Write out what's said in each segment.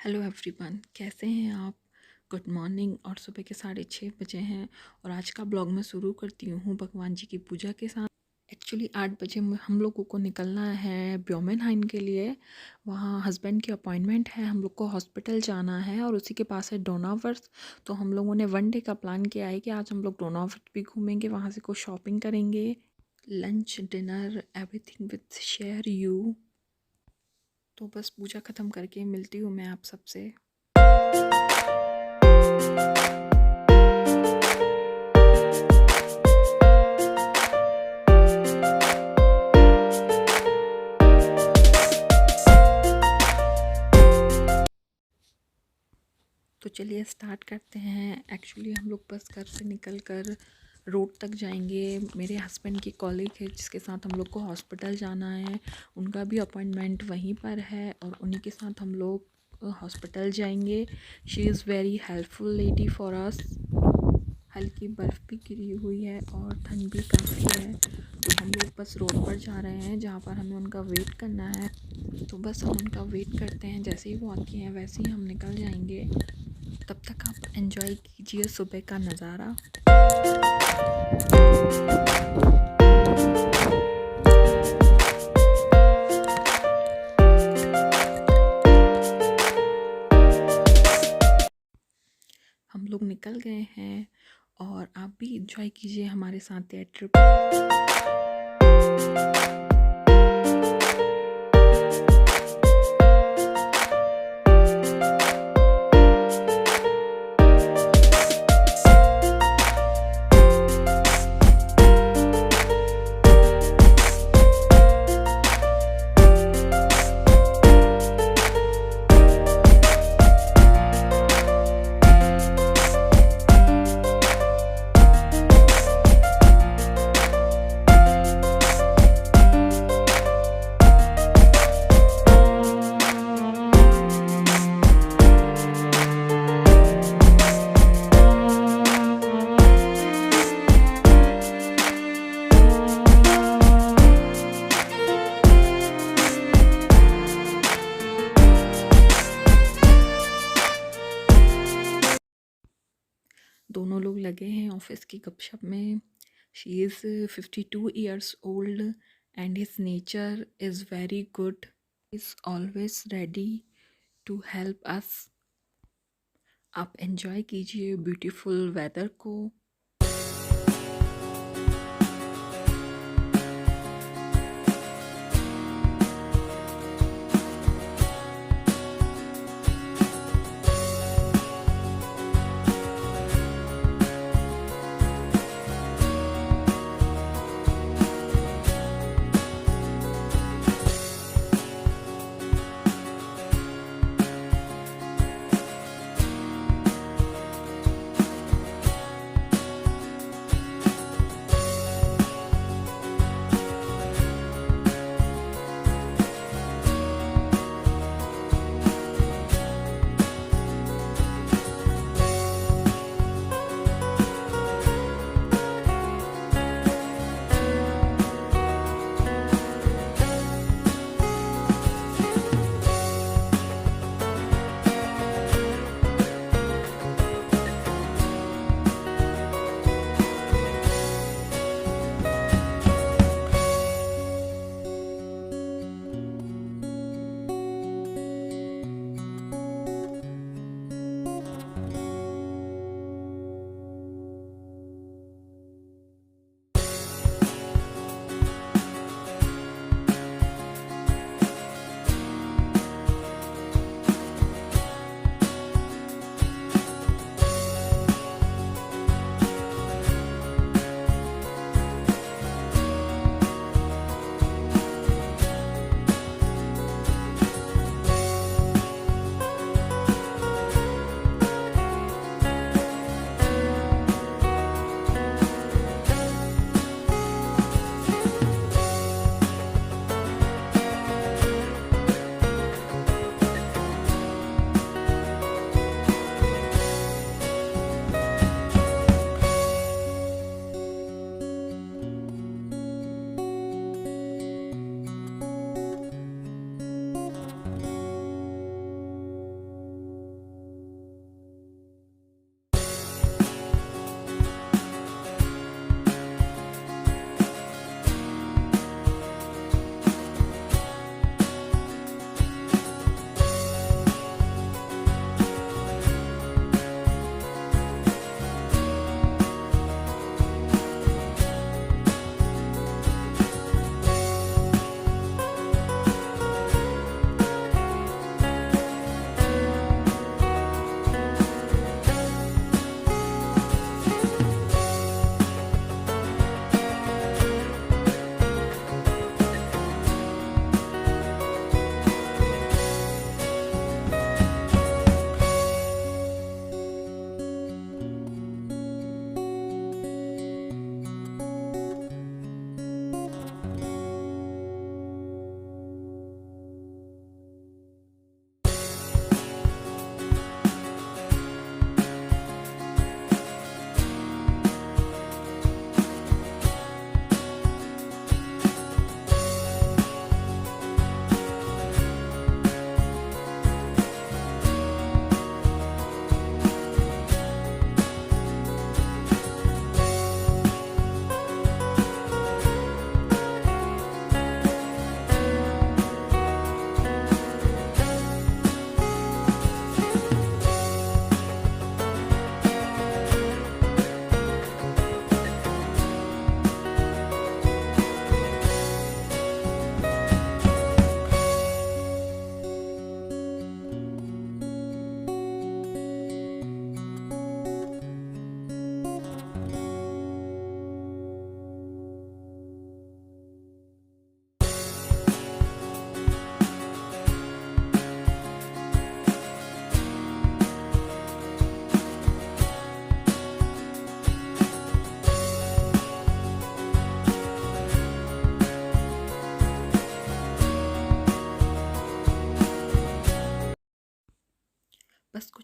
Hello everyone, कैसे हैं आप। Good morning. और सुबह के 6:30 बजे हैं और आज का ब्लॉग मैं शुरू करती हूँ भगवान जी की पूजा के साथ। एक्चुअली 8 बजे हम लोगों को निकलना है ब्योमेनहाइन के लिए। वहाँ हस्बैंड की अपॉइंटमेंट है, हम लोग को हॉस्पिटल जाना है और उसी के पास है डोनावर्स। तो हम लोगों ने 1 डे का प्लान किया है कि आज हम लोग डोनावर्स भी घूमेंगे, वहाँ से कुछ शॉपिंग करेंगे, lunch dinner everything with share you. तो बस पूजा ख़त्म करके मिलती हूँ मैं आप सबसे। तो चलिए स्टार्ट करते हैं। एक्चुअली हम लोग बस घर से निकल कर रोड तक जाएंगे। मेरे हस्बैंड की कॉलीग है जिसके साथ हम लोग को हॉस्पिटल जाना है, उनका भी अपॉइंटमेंट वहीं पर है और उन्हीं के साथ हम लोग हॉस्पिटल जाएंगे। She is very helpful lady for us. हल्की बर्फ़ भी गिरी हुई है और ठंड भी काफ़ी है। तो हम लोग बस रोड पर जा रहे हैं जहाँ पर हमें उनका वेट करना है। तो बस हम उनका वेट करते हैं, जैसे ही वो आती हैं वैसे ही हम निकल जाएंगे। तब तक आप एंजॉय कीजिए सुबह का नज़ारा। हम लोग निकल गए हैं और आप भी एंजॉय कीजिए हमारे साथ ये ट्रिप। दोनों लोग लगे हैं ऑफिस की गपशप में। She is 52 years old and his nature is very good. Is always ready to help us. आप एंजॉय कीजिए ब्यूटीफुल वेदर को।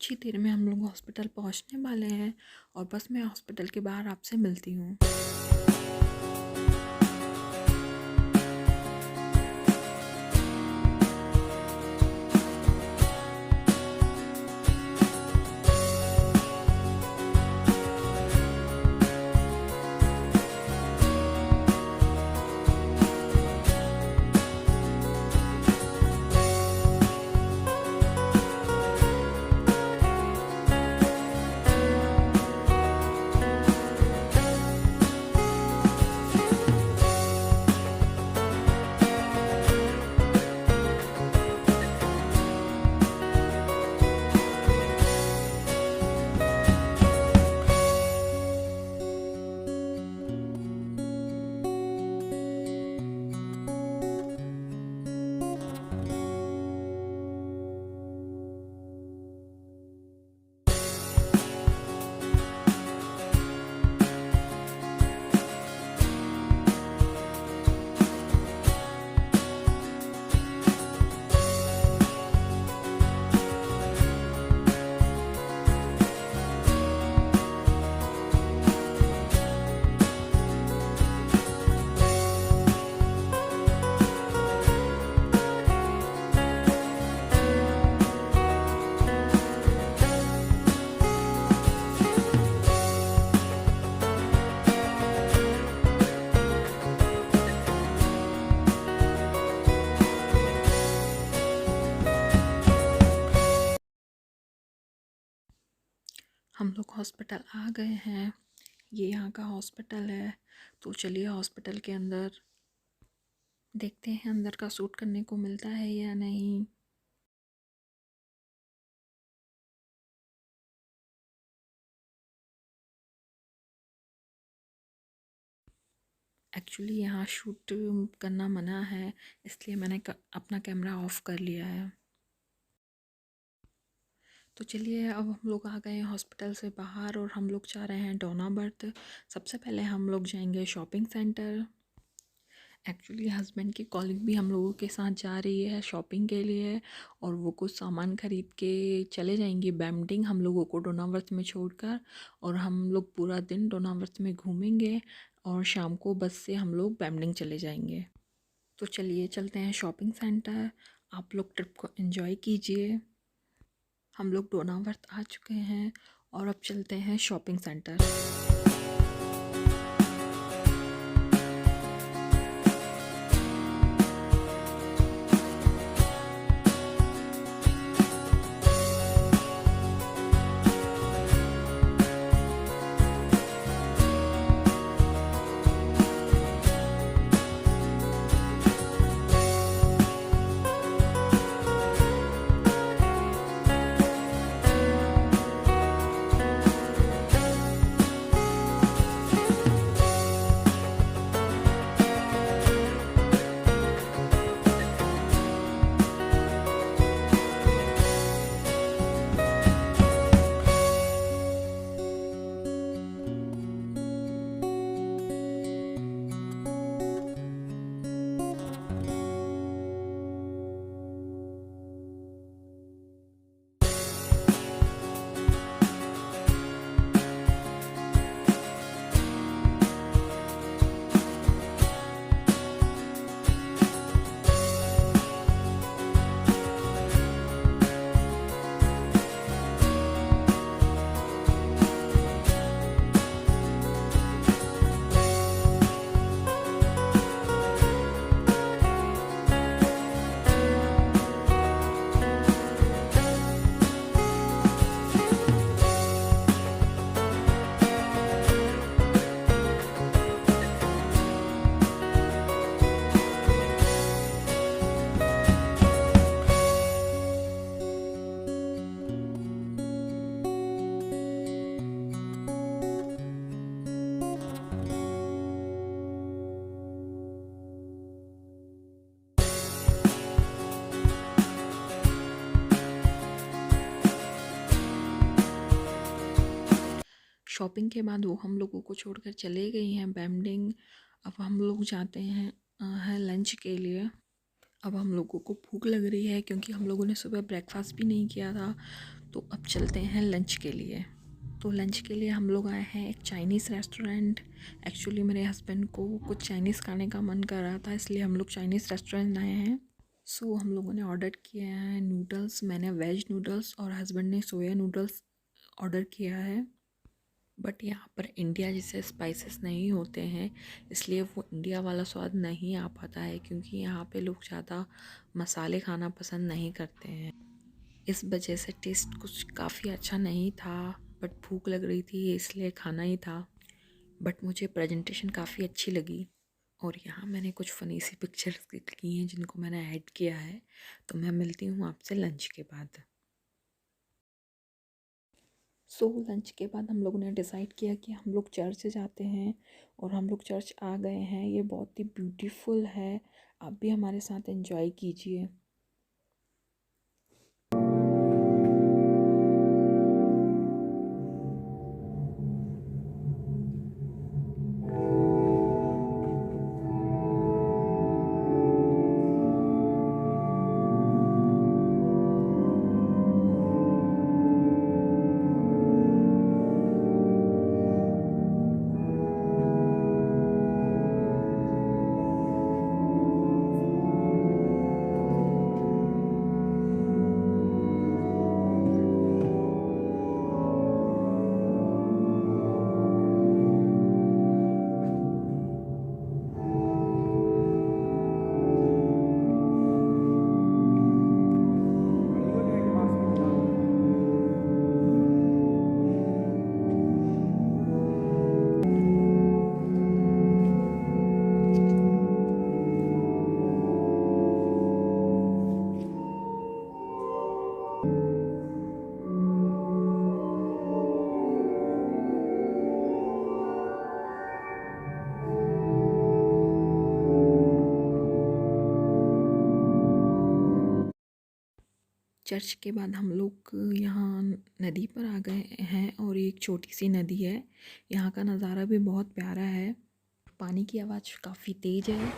कुछ ही देर में हम लोग हॉस्पिटल पहुंचने वाले हैं और बस मैं हॉस्पिटल के बाहर आपसे मिलती हूँ। हम लोग हॉस्पिटल आ गए हैं। ये यहाँ का हॉस्पिटल है। तो चलिए हॉस्पिटल के अंदर देखते हैं अंदर का सूट करने को मिलता है या नहीं। एक्चुअली यहाँ शूट करना मना है, इसलिए मैंने अपना कैमरा ऑफ कर लिया है। तो चलिए अब हम लोग आ गए हैं हॉस्पिटल से बाहर और हम लोग जा रहे हैं डोना बर्थ। सबसे पहले हम लोग जाएंगे शॉपिंग सेंटर। एक्चुअली हस्बैंड की कॉलिग भी हम लोगों के साथ जा रही है शॉपिंग के लिए और वो कुछ सामान ख़रीद के चले जाएंगी बैमडिंग हम लोगों को डोनावर्थ में छोड़कर। और हम लोग पूरा दिन डोनावर्थ में घूमेंगे और शाम को बस से हम लोग बैमडिंग चले जाएंगे। तो चलिए चलते हैं शॉपिंग सेंटर। आप लोग ट्रिप को एंजॉय कीजिए। हम लोग डोनावर्थ आ चुके हैं और अब चलते हैं शॉपिंग सेंटर। शॉपिंग के बाद वो हम लोगों को छोड़कर चले गई हैं बैमडिंग। अब हम लोग जाते हैं लंच के लिए। अब हम लोगों को भूख लग रही है क्योंकि हम लोगों ने सुबह ब्रेकफास्ट भी नहीं किया था। तो अब चलते हैं लंच के लिए। तो लंच के लिए हम लोग आए हैं एक चाइनीज़ रेस्टोरेंट। एक्चुअली मेरे हस्बैंड को कुछ चाइनीज़ खाने का मन कर रहा था, इसलिए हम लोग चाइनीज़ रेस्टोरेंट आए हैं। सो हम लोगों ने ऑर्डर किए हैं नूडल्स। मैंने वेज नूडल्स और हस्बैंड ने सोया नूडल्स ऑर्डर किया है। बट यहाँ पर इंडिया जैसे स्पाइसेस नहीं होते हैं, इसलिए वो इंडिया वाला स्वाद नहीं आ पाता है, क्योंकि यहाँ पे लोग ज़्यादा मसाले खाना पसंद नहीं करते हैं। इस वजह से टेस्ट कुछ काफ़ी अच्छा नहीं था, बट भूख लग रही थी इसलिए खाना ही था। बट मुझे प्रेजेंटेशन काफ़ी अच्छी लगी और यहाँ मैंने कुछ फ़नी सी पिक्चर्स क्लिक की हैं जिनको मैंने ऐड किया है। तो मैं मिलती हूँ आपसे लंच के बाद। लंच के बाद हम लोगों ने डिसाइड किया कि हम लोग चर्च जाते हैं और हम लोग चर्च आ गए हैं। ये बहुत ही ब्यूटीफुल है, आप भी हमारे साथ एंजॉय कीजिए। चर्च के बाद हम लोग यहाँ नदी पर आ गए हैं और एक छोटी सी नदी है। यहाँ का नज़ारा भी बहुत प्यारा है। पानी की आवाज़ काफ़ी तेज़ है।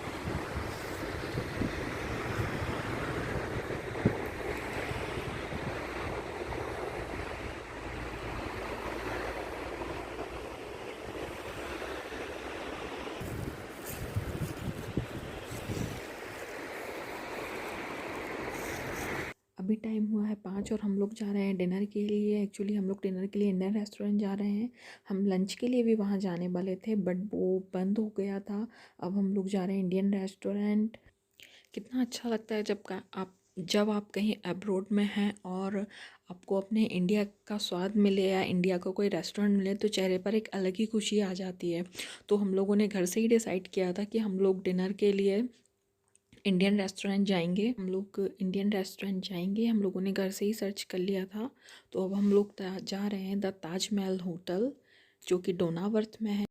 अभी टाइम हुआ है 5 और हम लोग जा रहे हैं डिनर के लिए। एक्चुअली हम लोग डिनर के लिए इंडियन रेस्टोरेंट जा रहे हैं। हम लंच के लिए भी वहाँ जाने वाले थे, बट वो बंद हो गया था। अब हम लोग जा रहे हैं इंडियन रेस्टोरेंट। कितना अच्छा लगता है जब आप कहीं अब्रॉड में हैं और आपको अपने इंडिया का स्वाद मिले या इंडिया का कोई रेस्टोरेंट मिले, तो चेहरे पर एक अलग ही खुशी आ जाती है। तो हम लोगों ने घर से ही डिसाइड किया था कि हम लोग डिनर के लिए इंडियन रेस्टोरेंट जाएंगे। हम लोगों ने घर से ही सर्च कर लिया था। तो अब हम लोग जा रहे हैं द ताजमहल होटल, जो कि डोनावर्थ में है।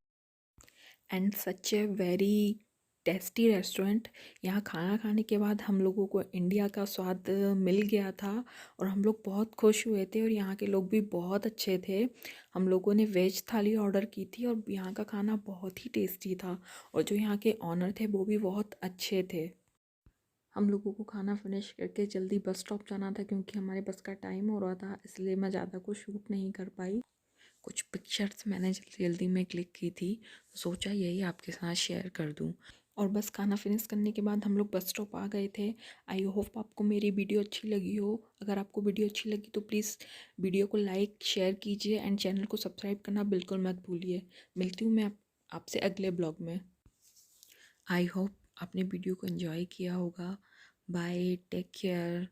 And such a very tasty restaurant. यहाँ खाना खाने के बाद हम लोगों को इंडिया का स्वाद मिल गया था और हम लोग बहुत खुश हुए थे और यहाँ के लोग भी बहुत अच्छे थे। हम लोगों ने वेज थाली ऑर्डर की थी और यहाँ का खाना बहुत ही टेस्टी था और जो यहाँ के ऑनर थे वो भी बहुत अच्छे थे। हम लोगों को खाना फिनिश करके जल्दी बस स्टॉप जाना था, क्योंकि हमारे बस का टाइम हो रहा था, इसलिए मैं ज़्यादा कुछ शूट नहीं कर पाई। कुछ पिक्चर्स मैंने जल्दी जल्दी में क्लिक की थी, तो सोचा यही आपके साथ शेयर कर दूं। और बस खाना फिनिश करने के बाद हम लोग बस स्टॉप आ गए थे। आई होप आपको मेरी वीडियो अच्छी लगी हो। अगर आपको वीडियो अच्छी लगी तो प्लीज़ वीडियो को लाइक शेयर कीजिए एंड चैनल को सब्सक्राइब करना बिल्कुल मत भूलिए। मिलती हूँ मैं आपसे अगले ब्लॉग में। आई होप आपने वीडियो को एंजॉय किया होगा। Bye, take care.